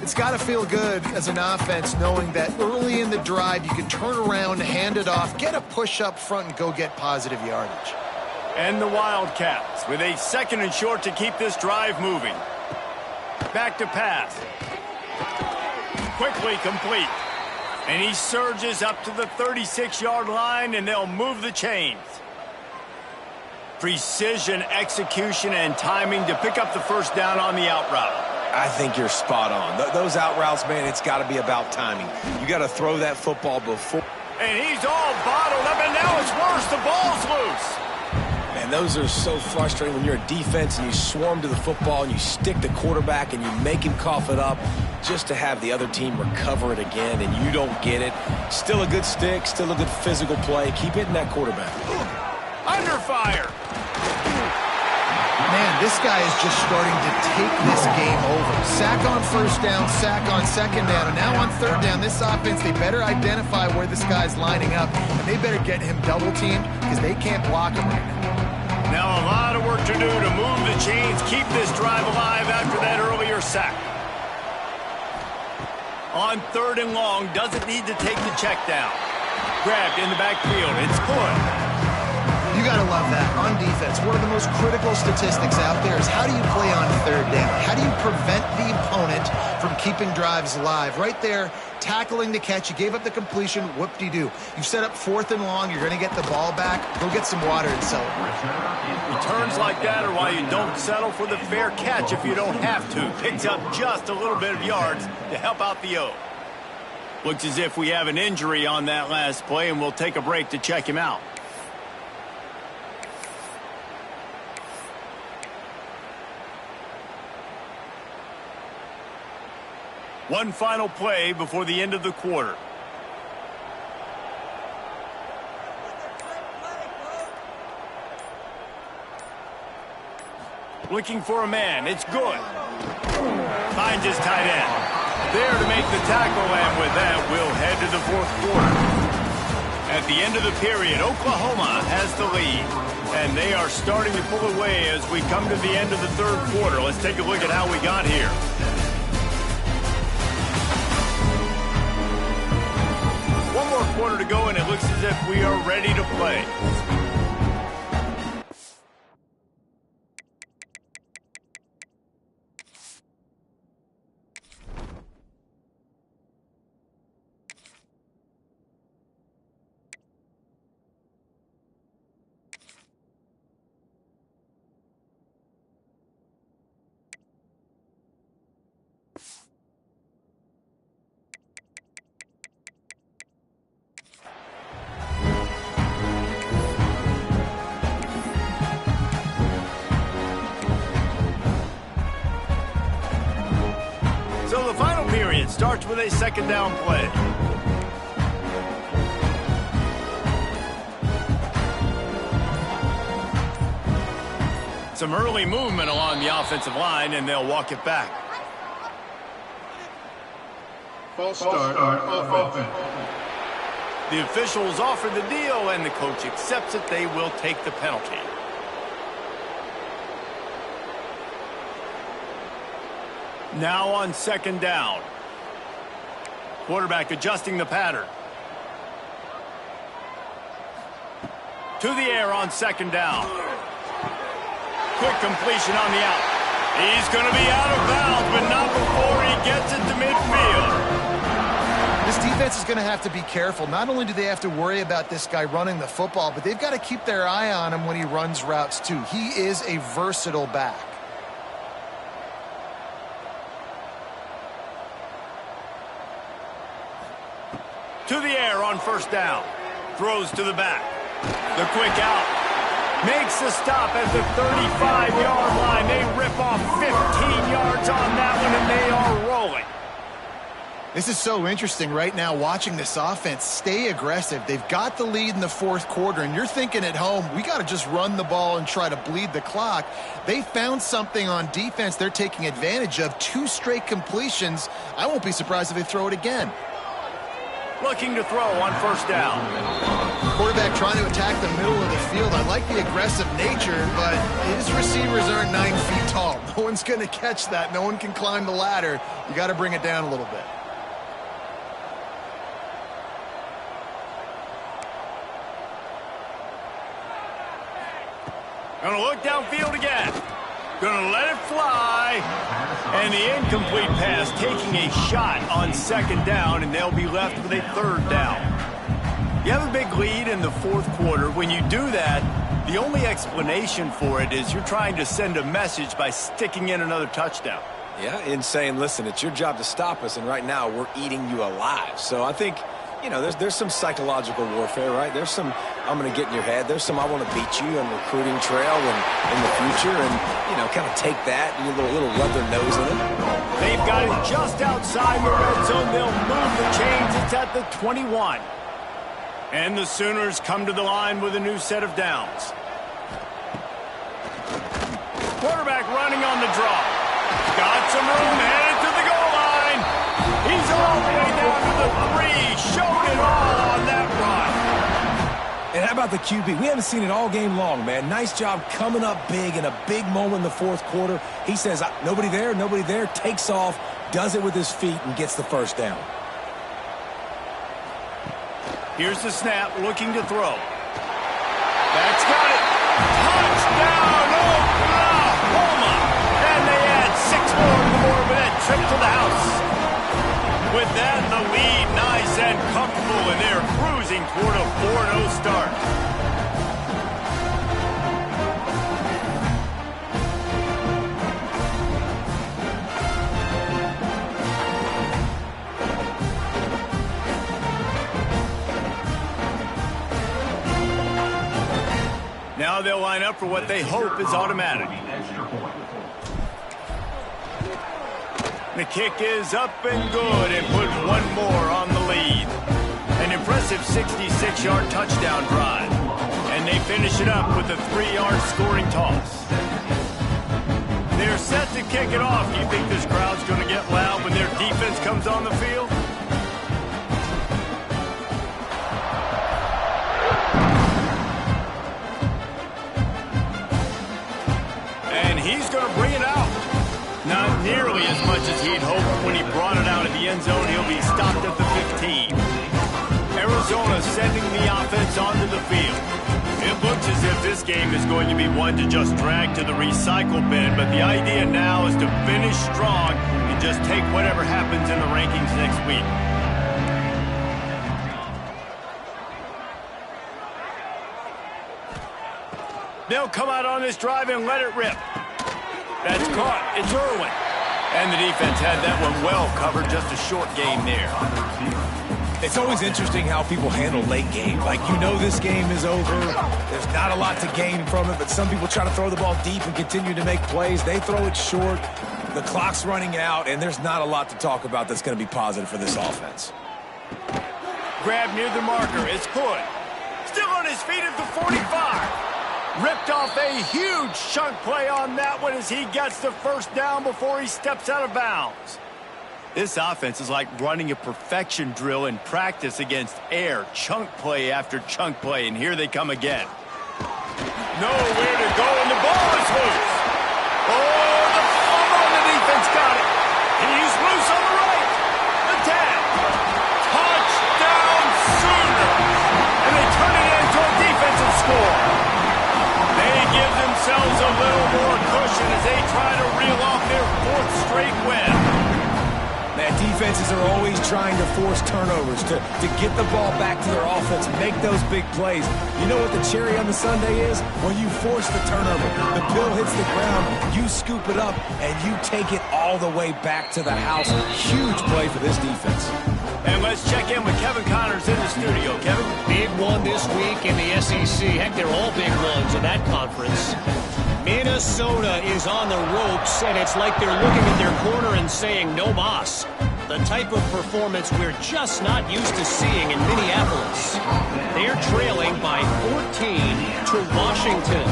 It's got to feel good as an offense knowing that early in the drive you can turn around, hand it off, get a push up front, and go get positive yardage. And the Wildcats with a 2nd and short to keep this drive moving. Back to pass. Quickly complete. And he surges up to the 36-yard line, and they'll move the chains. Precision, execution, and timing to pick up the first down on the out route. I think you're spot on. Those out routes, man, it's got to be about timing. You got to throw that football before. And he's all bottled up, and now it's worse. The ball's loose. Man, those are so frustrating when you're a defense and you swarm to the football and you stick the quarterback and you make him cough it up just to have the other team recover it again and you don't get it. Still a good stick, still a good physical play. Keep hitting that quarterback. Under fire. Man, this guy is just starting to take this game over. Sack on first down, sack on second down, and now on third down, this offense, they better identify where this guy's lining up, and they better get him double-teamed because they can't block him right now. Now a lot of work to do to move the chains, keep this drive alive after that earlier sack. On 3rd and long, doesn't need to take the check down. Grabbed in the backfield, it's good. You got to love that. On defense, one of the most critical statistics out there is how do you play on 3rd down? How do you prevent the opponent from keeping drives alive? Right there, tackling the catch. You gave up the completion. Whoop-de-doo. You've set up 4th and long. You're going to get the ball back. Go get some water and celebrate. Returns like that are why you don't settle for the fair catch if you don't have to. Picks up just a little bit of yards to help out the O. Looks as if we have an injury on that last play, and we'll take a break to check him out. One final play before the end of the quarter. Looking for a man. It's good. Finds his tight end. There to make the tackle, and with that, we'll head to the 4th quarter. At the end of the period, Oklahoma has the lead, and they are starting to pull away as we come to the end of the 3rd quarter. Let's take a look at how we got here. One more quarter to go, and it looks as if we are ready to play. It starts with a second down play. Some early movement along the offensive line, and they'll walk it back. False start offense. The officials offer the deal, and the coach accepts it. They will take the penalty. Now on second down. Quarterback adjusting the pattern. To the air on second down. Quick completion on the out. He's going to be out of bounds, but not before he gets it to midfield. This defense is going to have to be careful. Not only do they have to worry about this guy running the football, but they've got to keep their eye on him when he runs routes too. He is a versatile back. To the air on first down. Throws to the back. The quick out. Makes the stop at the 35-yard line. They rip off 15 yards on that one, and they are rolling. This is so interesting right now watching this offense stay aggressive. They've got the lead in the fourth quarter, and you're thinking at home, we got to just run the ball and try to bleed the clock. They found something on defense they're taking advantage of. 2 straight completions. I won't be surprised if they throw it again. Looking to throw on first down. Quarterback trying to attack the middle of the field. I like the aggressive nature, but his receivers aren't 9 feet tall. No one's going to catch that. No one can climb the ladder. You got to bring it down a little bit. Going to look downfield again. Going to let it fly. And the incomplete pass taking a shot on second down, and they'll be left with a third down. You have a big lead in the fourth quarter. When you do that, the only explanation for it is you're trying to send a message by sticking in another touchdown. Yeah, in saying, listen, it's your job to stop us, and right now we're eating you alive. So I think, you know, there's some psychological warfare, right? There's some, I'm going to get in your head. There's some, I want to beat you on recruiting trail and in the future, and, you know, kind of take that and a little rub their nose in it. They've got it just outside the red zone. They'll move the chains. It's at the 21. And the Sooners come to the line with a new set of downs. Quarterback running on the draw. Got some room, headed to the goal line. He's all the way down to the 3. Showed it all on that run. And how about the QB? We haven't seen it all game long, man. Nice job coming up big in a big moment in the fourth quarter. He says, nobody there, takes off, does it with his feet, and gets the first down. Here's the snap, looking to throw. That's got it. Touchdown, Oklahoma! And they add 6 more to the board with that trip to the house. With that, the lead nice and comfortable, and they're cruising toward a 4-0 start. Now they'll line up for what they hope is automatic. The kick is up and good and put 1 more on the lead. An impressive 66-yard touchdown drive. And they finish it up with a 3-yard scoring toss. They're set to kick it off. Do you think this crowd's going to get loud when their defense comes on the field? He's going to bring it out. Not nearly as much as he'd hoped when he brought it out of the end zone. He'll be stopped at the 15. Arizona sending the offense onto the field. It looks as if this game is going to be one to just drag to the recycle bin, but the idea now is to finish strong and just take whatever happens in the rankings next week. They'll come out on this drive and let it rip. That's caught. It's Irwin. And the defense had that one well covered. Just a short game there. It's always interesting how people handle late game. Like, you know this game is over. There's not a lot to gain from it, but some people try to throw the ball deep and continue to make plays. They throw it short. The clock's running out, and there's not a lot to talk about that's going to be positive for this offense. Grab near the marker. It's Hood. Still on his feet at the 45. Ripped off a huge chunk play on that one as he gets the first down before he steps out of bounds. This offense is like running a perfection drill in practice against air. Chunk play after chunk play, and here they come again. Nowhere to go, and the ball is loose. Oh, the fumble on the defense got it. He's loose on the right. The tag. Touchdown Sooners. And they turn it into a defensive score. They give themselves a little more cushion as they try to reel off their fourth straight win. Man, defenses are always trying to force turnovers to get the ball back to their offense, make those big plays. You know what the cherry on the sundae is? When you force the turnover, the pill hits the ground, you scoop it up, and you take it all the way back to the house. Huge play for this defense. And let's check in with Kevin Connors in the studio. Kevin? Big one this week in the SEC. Heck, they're all big ones in that conference. Minnesota is on the ropes, and it's like they're looking at their corner and saying, no mas. The type of performance we're just not used to seeing in Minneapolis. They're trailing by 14 to Washington.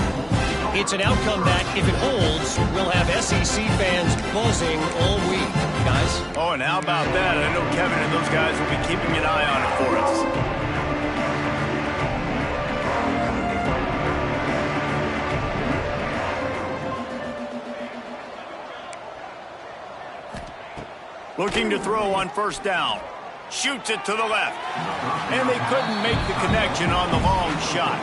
It's an outcome that, if it holds, will have SEC fans buzzing all week. Guys? Oh, and how about that? I know Kevin and those guys will be keeping an eye on it for us. Looking to throw on first down. Shoots it to the left. And they couldn't make the connection on the long shot.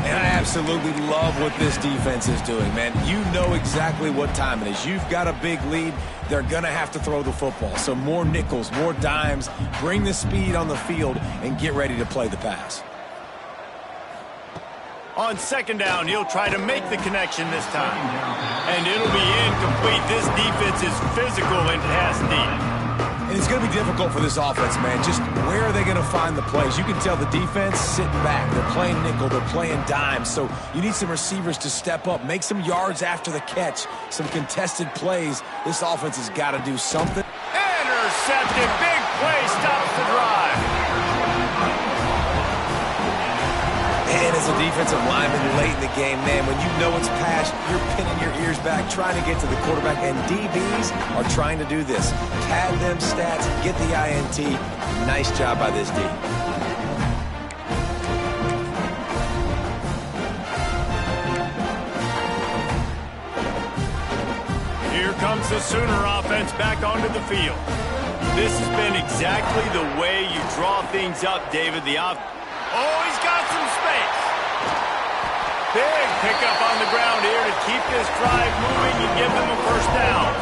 And I absolutely love what this defense is doing, man. You know exactly what time it is. You've got a big lead. They're going to have to throw the football. So more nickels, more dimes. Bring the speed on the field and get ready to play the pass. On second down, he'll try to make the connection this time. And it'll be incomplete. This defense is physical in pass deep. And it's going to be difficult for this offense, man. Just where are they going to find the plays? You can tell the defense sitting back. They're playing nickel. They're playing dime. So you need some receivers to step up, make some yards after the catch, some contested plays. This offense has got to do something. Intercepted. Big play stops the drive. And as a defensive lineman late in the game, man, when you know it's pass, you're pinning your ears back, trying to get to the quarterback, and DBs are trying to do this. Pad them stats, get the INT. Nice job by this D. Here comes the Sooner offense back onto the field. This has been exactly the way you draw things up, David. Oh, he's got some space. Big pickup on the ground here to keep this drive moving and give them a first down.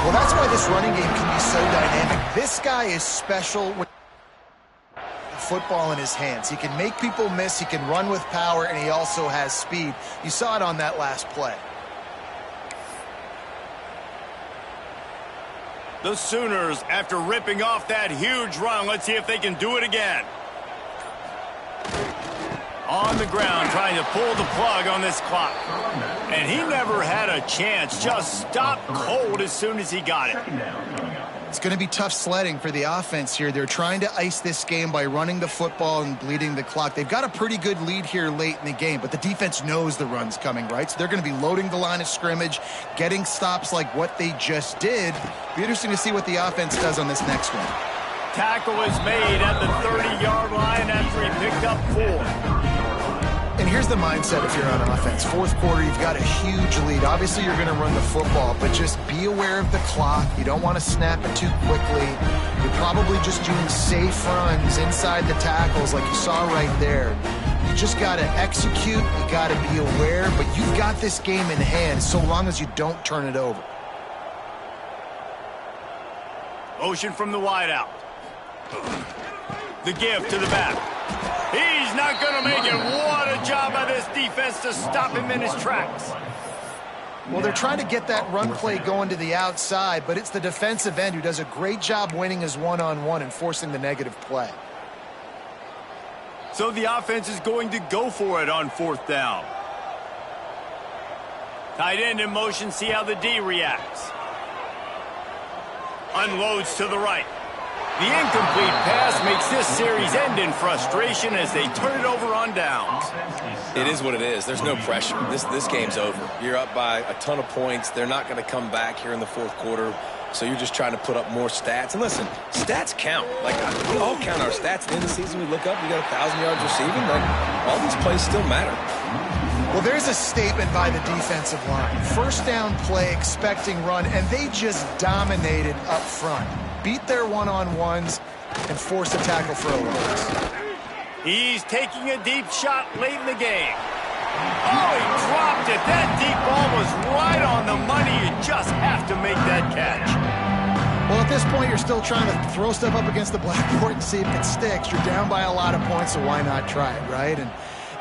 Well, that's why this running game can be so dynamic. This guy is special with football in his hands. He can make people miss, he can run with power, and he also has speed. You saw it on that last play. The Sooners, after ripping off that huge run, let's see if they can do it again. On the ground, trying to pull the plug on this clock. And he never had a chance, just stopped cold as soon as he got it. It's going to be tough sledding for the offense here. They're trying to ice this game by running the football and bleeding the clock. They've got a pretty good lead here late in the game, but the defense knows the run's coming, right? So they're going to be loading the line of scrimmage, getting stops like what they just did. Be interesting to see what the offense does on this next one. Tackle is made at the 30-yard line after he picked up 4. And here's the mindset if you're on offense. Fourth quarter, you've got a huge lead. Obviously, you're going to run the football, but just be aware of the clock. You don't want to snap it too quickly. You're probably just doing safe runs inside the tackles like you saw right there. You just got to execute. You got to be aware, but you've got this game in hand so long as you don't turn it over. Motion from the wideout. The give to the back. He's not going to make it. What a job by this defense to stop him in his tracks. Well, they're trying to get that run play going to the outside, but it's the defensive end who does a great job winning his one-on-one and forcing the negative play. So the offense is going to go for it on fourth down. Tight end in motion, see how the D reacts. Unloads to the right. The incomplete pass makes this series end in frustration as they turn it over on downs. It is what it is. There's no pressure. This game's over. You're up by a ton of points. They're not going to come back here in the fourth quarter. So you're just trying to put up more stats. And listen, stats count. Like, we all count our stats. At the end of the season, we look up, you got 1,000 yards receiving. Like, all these plays still matter. Well, there's a statement by the defensive line. First down play, expecting run, and they just dominated up front. Beat their one-on-ones and forced a tackle for a loss. He's taking a deep shot late in the game. Oh, he dropped it. That deep ball was right on the money. You just have to make that catch. Well, at this point, you're still trying to throw stuff up against the blackboard and see if it sticks. You're down by a lot of points, so why not try it, right? And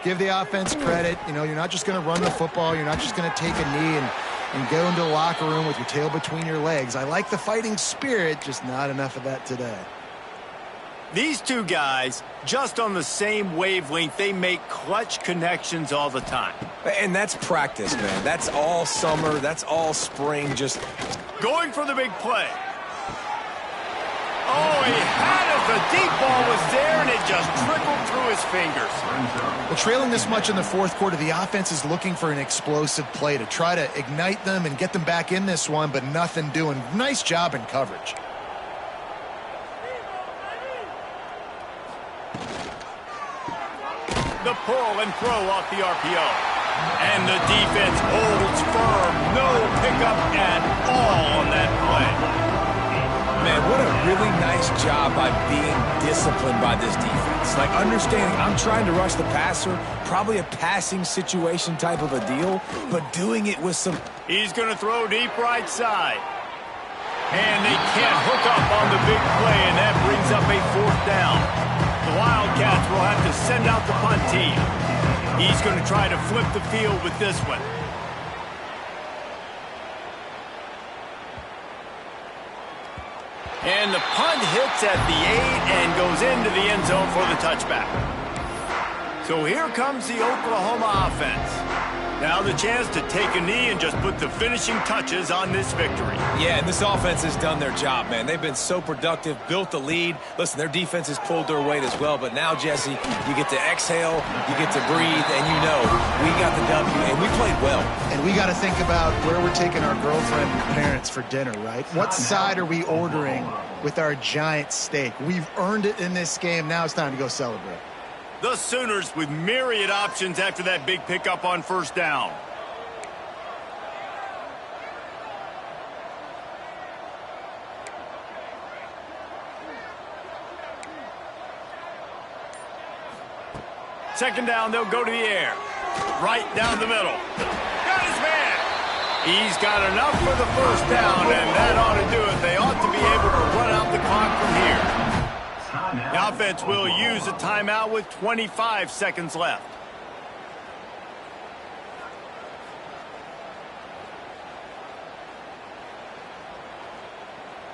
give the offense credit. You know, you're not just going to run the football. You're not just going to take a knee and go into the locker room with your tail between your legs. I like the fighting spirit, just not enough of that today. These two guys, just on the same wavelength, they make clutch connections all the time. And that's practice, man. That's all summer. That's all spring. Just going for the big play. Oh, he had it. The deep ball was there, and it just trickled through his fingers. Well, trailing this much in the fourth quarter, the offense is looking for an explosive play to try to ignite them and get them back in this one, but nothing doing. Nice job in coverage. The pull and throw off the RPO. And the defense holds firm. No pickup at all on that play. Man, what a really nice job by being disciplined by this defense. Like, understanding I'm trying to rush the passer, probably a passing situation type of a deal, but doing it with some... He's going to throw deep right side. And they can't hook up on the big play, and that brings up a fourth down. The Wildcats will have to send out the punt team. He's going to try to flip the field with this one. And the punt hits at the 8 and goes into the end zone for the touchback. So here comes the Oklahoma offense. Now the chance to take a knee and just put the finishing touches on this victory. Yeah, and this offense has done their job, man. They've been so productive, built the lead. Listen, their defense has pulled their weight as well. But now, Jesse, you get to exhale, you get to breathe, and you know we got the W, and we played well. And we got to think about where we're taking our girlfriend and parents for dinner, right? What side are we ordering with our giant steak? We've earned it in this game. Now it's time to go celebrate. The Sooners with myriad options after that big pickup on first down. Second down, they'll go to the air. Right down the middle. Got his man. He's got enough for the first down, and that ought to do it. They ought to be able to run out the clock from here. The offense will use a timeout with 25 seconds left.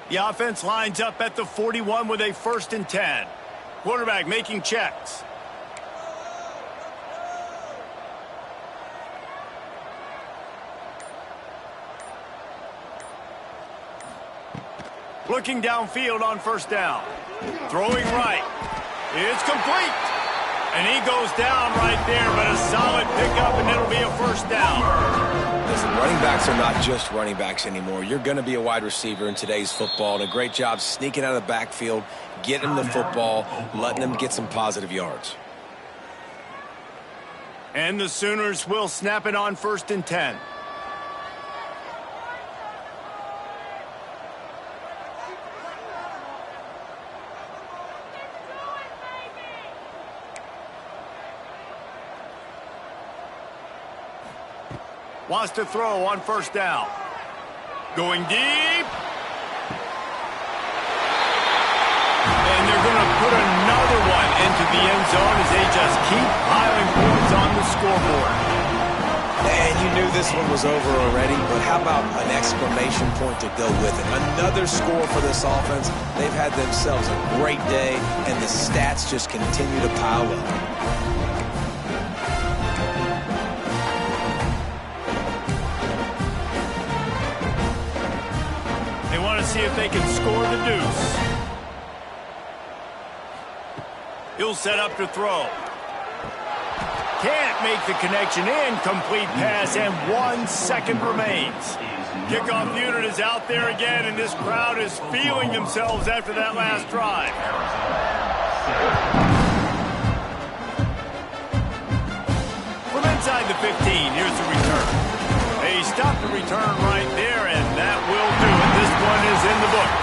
The offense lines up at the 41 with a 1st and 10. Quarterback making checks. Looking downfield on first down. Throwing right. It's complete. And he goes down right there, but a solid pickup, and it'll be a first down. Listen, running backs are not just running backs anymore. You're going to be a wide receiver in today's football, and a great job sneaking out of the backfield, getting them the football, letting them get some positive yards. And the Sooners will snap it on 1st and 10. Wants to throw on first down. Going deep. And they're going to put another one into the end zone as they just keep piling points on the scoreboard. And you knew this one was over already, but how about an exclamation point to go with it? Another score for this offense. They've had themselves a great day, and the stats just continue to pile up. see if they can score the deuce. He'll set up to throw. Can't make the connection. Incomplete pass, and 1 second remains. Kickoff unit is out there again, and this crowd is feeling themselves after that last drive. From inside the 15, here's the return. They stopped the return right there, and that will do it. This one is in the book.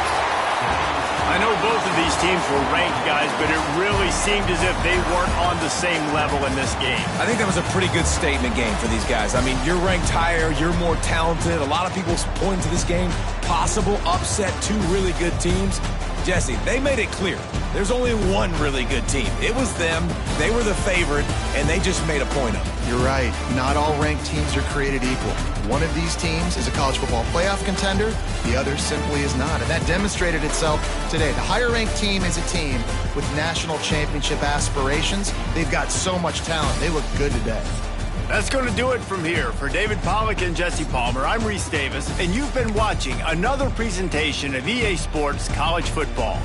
I know both of these teams were ranked, guys, but it really seemed as if they weren't on the same level in this game. I think that was a pretty good statement game for these guys. I mean, you're ranked higher, you're more talented. A lot of people point to this game, possible upset, 2 really good teams. Jesse, they made it clear. There's only one really good team. It was them. They were the favorite, and they just made a point of it. You're right. Not all ranked teams are created equal. One of these teams is a college football playoff contender. The other simply is not. And that demonstrated itself today. The higher-ranked team is a team with national championship aspirations. They've got so much talent. They look good today. That's going to do it from here. For David Pollack and Jesse Palmer, I'm Reese Davis, and you've been watching another presentation of EA Sports College Football.